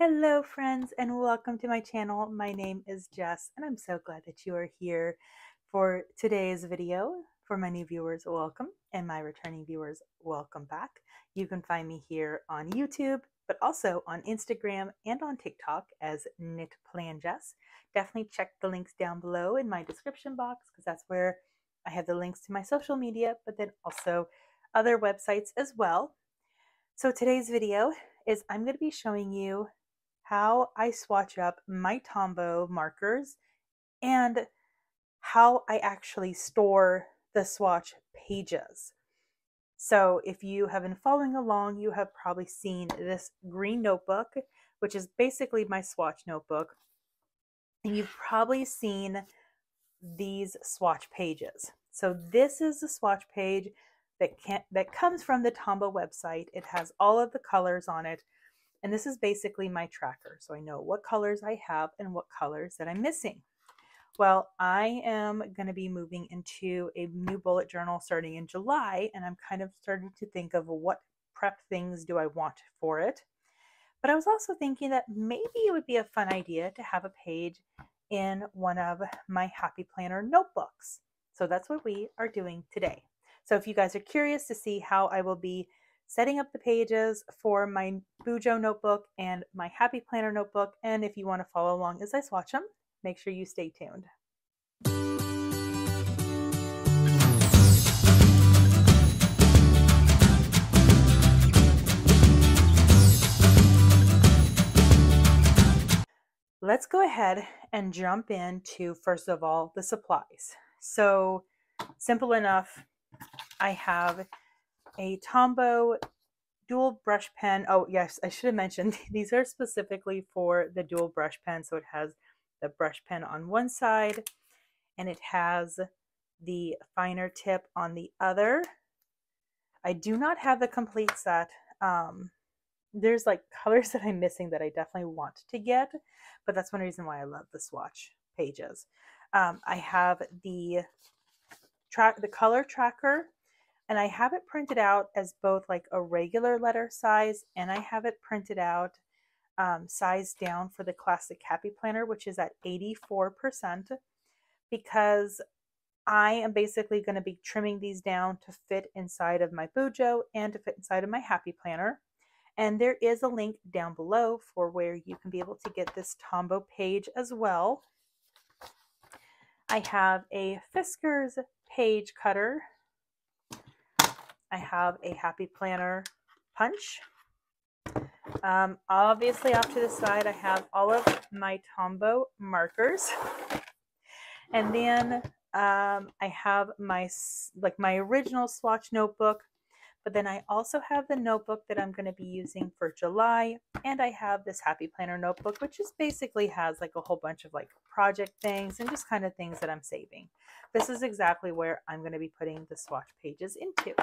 Hello friends and welcome to my channel. My name is Jess and I'm so glad that you are here for today's video. For my new viewers, welcome, and my returning viewers, welcome back. You can find me here on YouTube, but also on Instagram and on TikTok as Knit Plan Jess. Definitely check the links down below in my description box because that's where I have the links to my social media, but then also other websites as well. So today's video is I'm going to be showing you how I swatch up my tombow markers and how I actually store the swatch pages. So if you have been following along, you have probably seen this green notebook, which is basically my swatch notebook. And you've probably seen these swatch pages. So this is the swatch page that comes from the Tombow website. It has all of the colors on it. And this is basically my tracker. So I know what colors I have and what colors that I'm missing. Well, I am going to be moving into a new bullet journal starting in July, and I'm kind of starting to think of what prep things do I want for it. But I was also thinking that maybe it would be a fun idea to have a page in one of my Happy Planner notebooks. So that's what we are doing today. So if you guys are curious to see how I will be setting up the pages for my Bujo notebook and my Happy Planner notebook, and if you want to follow along as I swatch them, make sure you stay tuned. Let's go ahead and jump into, first of all, the supplies. So simple enough, I have a Tombow dual brush pen. Oh yes, I should have mentioned these are specifically for the dual brush pen. So it has the brush pen on one side and it has the finer tip on the other. I do not have the complete set. There's like colors that I'm missing that I definitely want to get, but that's one reason why I love the swatch pages. I have the color tracker, and I have it printed out as both like a regular letter size, and I have it printed out size down for the classic Happy Planner, which is at 84%, because I am basically going to be trimming these down to fit inside of my Bujo and to fit inside of my Happy Planner. And there is a link down below for where you can be able to get this Tombow page as well. I have a Fiskars page cutter. I have a Happy Planner punch. Obviously off to the side, I have all of my Tombow markers. And then I have my original swatch notebook, but then I also have the notebook that I'm going to be using for July, and I have this Happy Planner notebook, which just basically has like a whole bunch of like project things and just kind of things that I'm saving. This is exactly where I'm going to be putting the swatch pages into.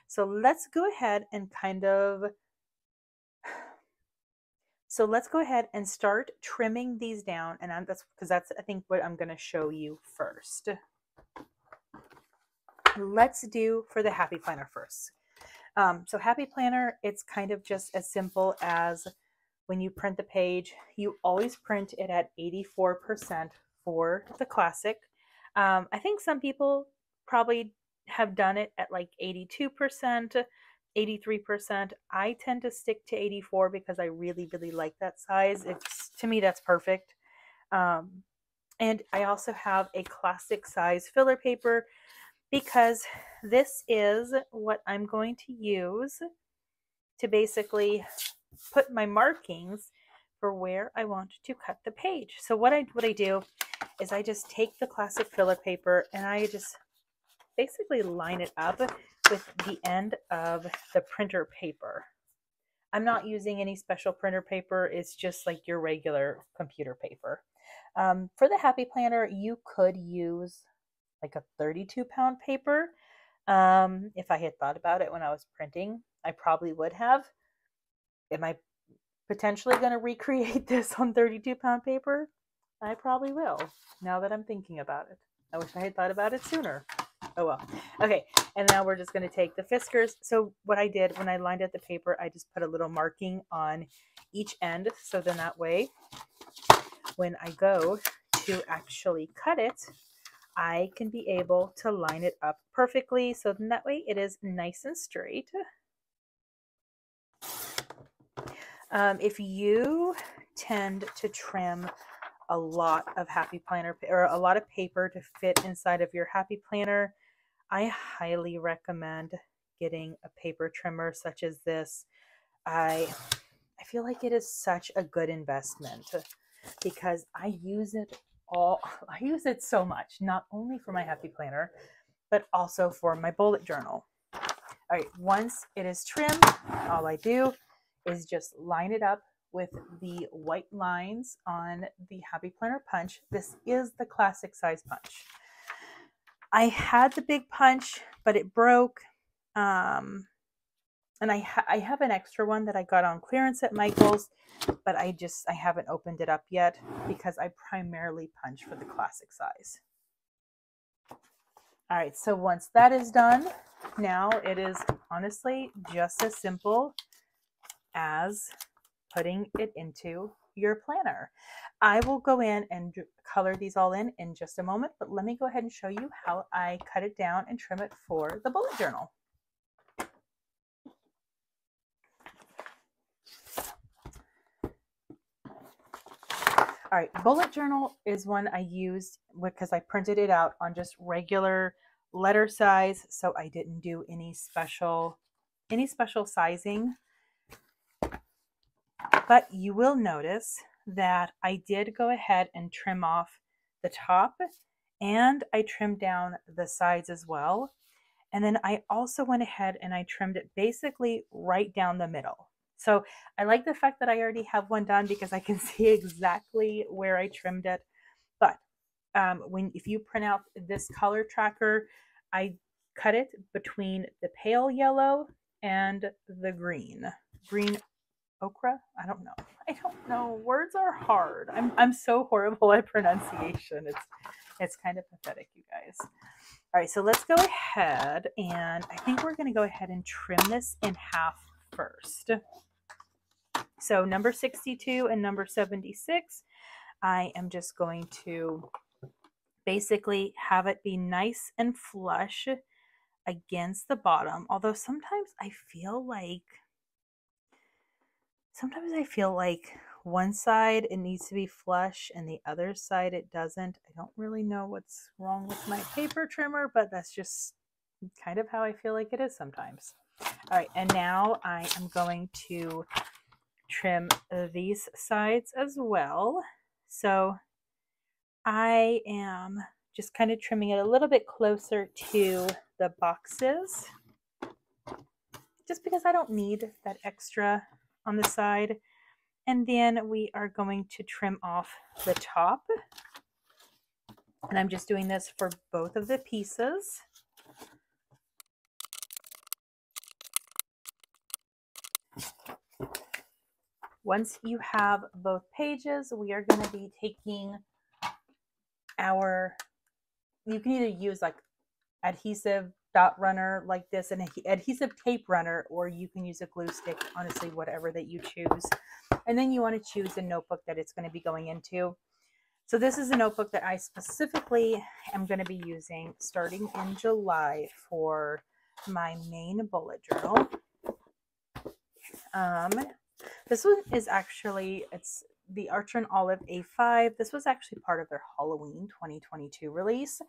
So let's go ahead and start trimming these down, and that's I think what I'm going to show you first. Let's do for the Happy Planner first. So Happy Planner, it's kind of just as simple as when you print the page, you always print it at 84% for the classic. I think some people probably have done it at like 82%, 83%. I tend to stick to 84 because I really, really like that size. To me, that's perfect. And I also have a classic size filler paper, because this is what I'm going to use to basically put my markings for where I want to cut the page. So what I do is I just take the classic filler paper and I just basically line it up with the end of the printer paper. I'm not using any special printer paper. It's just like your regular computer paper. For the Happy Planner, you could use like a 32-pound paper. If I had thought about it when I was printing, I probably would have. Am I potentially going to recreate this on 32-pound paper? I probably will, now that I'm thinking about it. I wish I had thought about it sooner. Oh well. Okay, And now we're just going to take the fiskars. So what I did when I lined up the paper, I just put a little marking on each end. So then that way, when I go to actually cut it, I can be able to line it up perfectly. So then that way it is nice and straight. If you tend to trim a lot of happy planner or a lot of paper to fit inside of your happy planner, I highly recommend getting a paper trimmer such as this. I feel like it is such a good investment because I use it so much, not only for my happy planner, but also for my bullet journal. All right, once it is trimmed, all I do is just line it up with the white lines on the happy planner punch. This is the classic size punch. I had the big punch, but it broke. And I have an extra one that I got on clearance at Michael's, but I haven't opened it up yet because I primarily punch for the classic size. All right, so once that is done, now it is honestly just as simple as putting it into your planner. I will go in and color these all in just a moment, but let me go ahead and show you how I cut it down and trim it for the bullet journal. All right, bullet journal is one I used because I printed it out on just regular letter size, so I didn't do any special sizing. But you will notice that I did go ahead and trim off the top, and I trimmed down the sides as well. And then I also went ahead and I trimmed it basically right down the middle. So I like the fact that I already have one done because I can see exactly where I trimmed it. But if you print out this color tracker, I cut it between the pale yellow and the green okra. I don't know. Words are hard. I'm so horrible at pronunciation. It's kind of pathetic, you guys. All right, so let's go ahead, and I think we're going to go ahead and trim this in half first. So number 62 and number 76, I am just going to basically have it be nice and flush against the bottom. Although sometimes I feel like one side it needs to be flush and the other side it doesn't. I don't really know what's wrong with my paper trimmer, but that's just kind of how I feel like it is sometimes. All right, and now I am going to trim these sides as well. So I am just kind of trimming it a little bit closer to the boxes, just because I don't need that extra on the side. And then we are going to trim off the top. And I'm just doing this for both of the pieces. Once you have both pages, we are going to be taking you can either use like adhesive dot runner like this, an adhesive tape runner, or you can use a glue stick, honestly, whatever that you choose. And then you want to choose a notebook that it's going to be going into. So this is a notebook that I specifically am going to be using starting in July for my main bullet journal. This one is actually, it's the Archer and Olive A5. This was actually part of their Halloween 2022 release.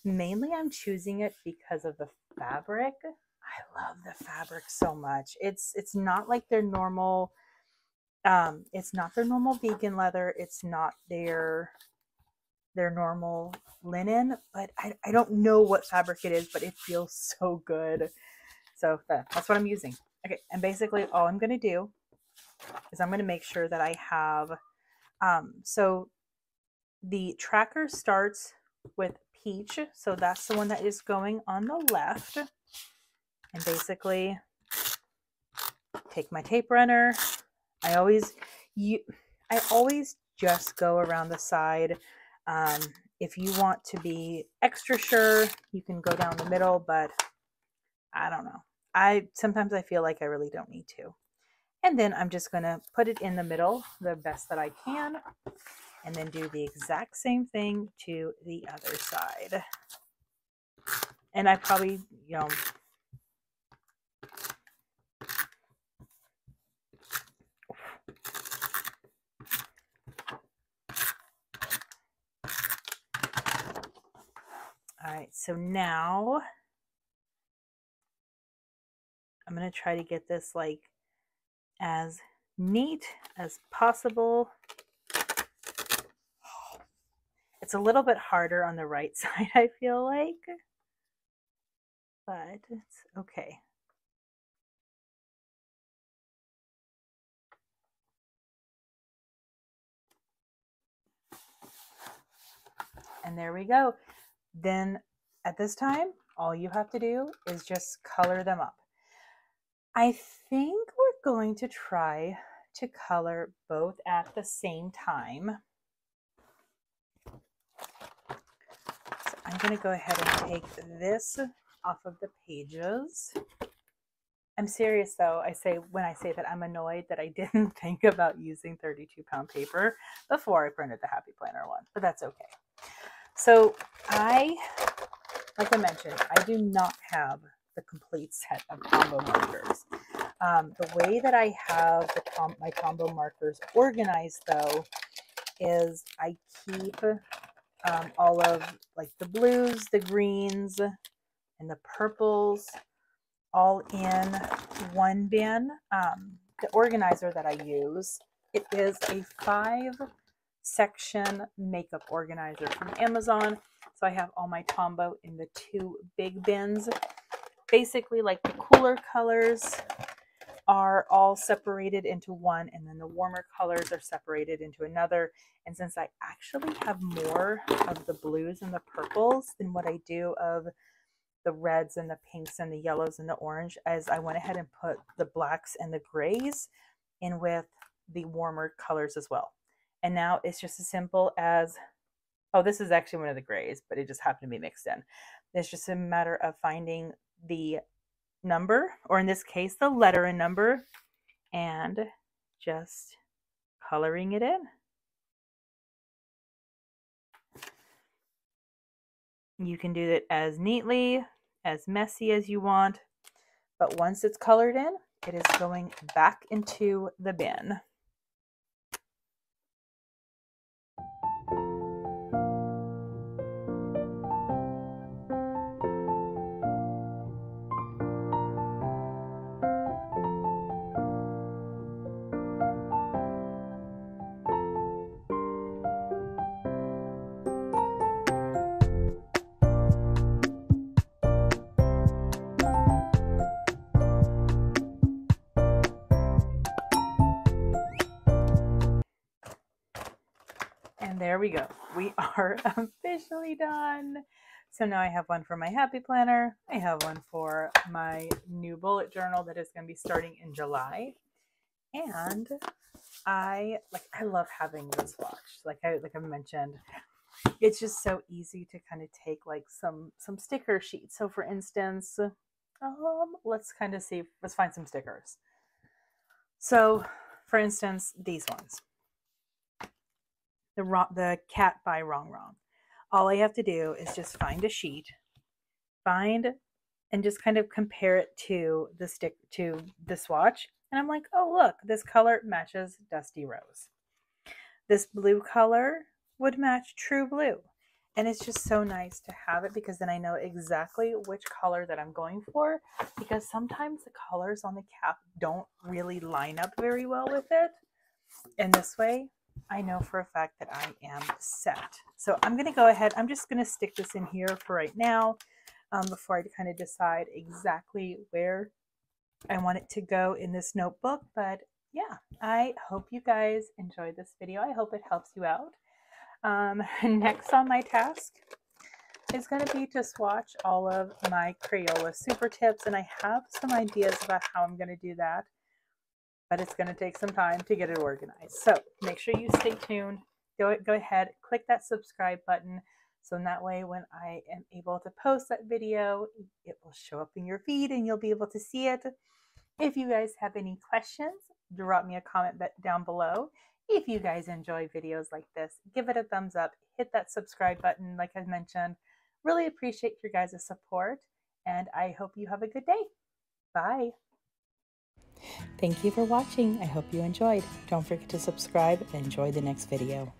Mainly I'm choosing it because of the fabric. I love the fabric so much. It's not like their normal, it's not their normal vegan leather. It's not their normal linen, but I don't know what fabric it is, but it feels so good. So that's what I'm using. Okay, and basically all I'm going to do is I'm going to make sure that I have, so the tracker starts with peach. So that's the one that is going on the left. And basically take my tape runner. I always just go around the side. If you want to be extra sure, you can go down the middle, but I don't know. Sometimes I feel like I really don't need to. And then I'm just going to put it in the middle the best that I can, and then do the exact same thing to the other side. And I probably, all right, so now I'm going to try to get this like as neat as possible. It's a little bit harder on the right side, I feel like, but it's okay. And there we go. Then at this time, all you have to do is just color them up. I think we're going to try to color both at the same time. So I'm going to go ahead and take this off of the pages. I'm serious though. When I say that I'm annoyed that I didn't think about using 32-pound paper before I printed the Happy Planner one, but that's okay. So like I mentioned, I do not have the complete set of tombow markers. The way that I have my tombow markers organized though is I keep all of like the blues, the greens, and the purples all in one bin. The organizer that I use, it is a 5-section makeup organizer from Amazon. So I have all my tombow in the 2 big bins. Basically, like the cooler colors are all separated into one, and then the warmer colors are separated into another. And since I actually have more of the blues and the purples than what I do of the reds and the pinks and the yellows and the orange, as I went ahead and put the blacks and the grays in with the warmer colors as well. And now it's just as simple as, oh, this is actually one of the grays, but it just happened to be mixed in. It's just a matter of finding the number, or in this case, the letter and number, and just coloring it in. You can do it as neatly, as messy as you want, but once it's colored in, it is going back into the bin. And there we go. We are officially done. So now I have one for my Happy Planner. I have one for my new bullet journal that is going to be starting in July. And I love having the swatch. Like I mentioned, it's just so easy to kind of take like some sticker sheets. So for instance, let's find some stickers. So for instance, these ones. The cat by Wrong. All I have to do is just find a sheet, and just kind of compare it to the swatch. And I'm like, oh, look, this color matches Dusty Rose. This blue color would match True Blue. And it's just so nice to have it, because then I know exactly which color that I'm going for, because sometimes the colors on the cap don't really line up very well with it. And this way, I know for a fact that I am set. So I'm going to go ahead. I'm just going to stick this in here for right now, before I kind of decide exactly where I want it to go in this notebook. But yeah, I hope you guys enjoyed this video. I hope it helps you out. Next on my task is going to be to swatch all of my Crayola Super Tips. And I have some ideas about how I'm going to do that, but it's going to take some time to get it organized. So make sure you stay tuned. Go ahead, click that subscribe button So in that way, when I am able to post that video, it will show up in your feed and you'll be able to see it. If you guys have any questions, drop me a comment down below. If you guys enjoy videos like this, give it a thumbs up, hit that subscribe button like I mentioned. Really appreciate your guys' support, and I hope you have a good day. Bye. Thank you for watching. I hope you enjoyed. Don't forget to subscribe and enjoy the next video.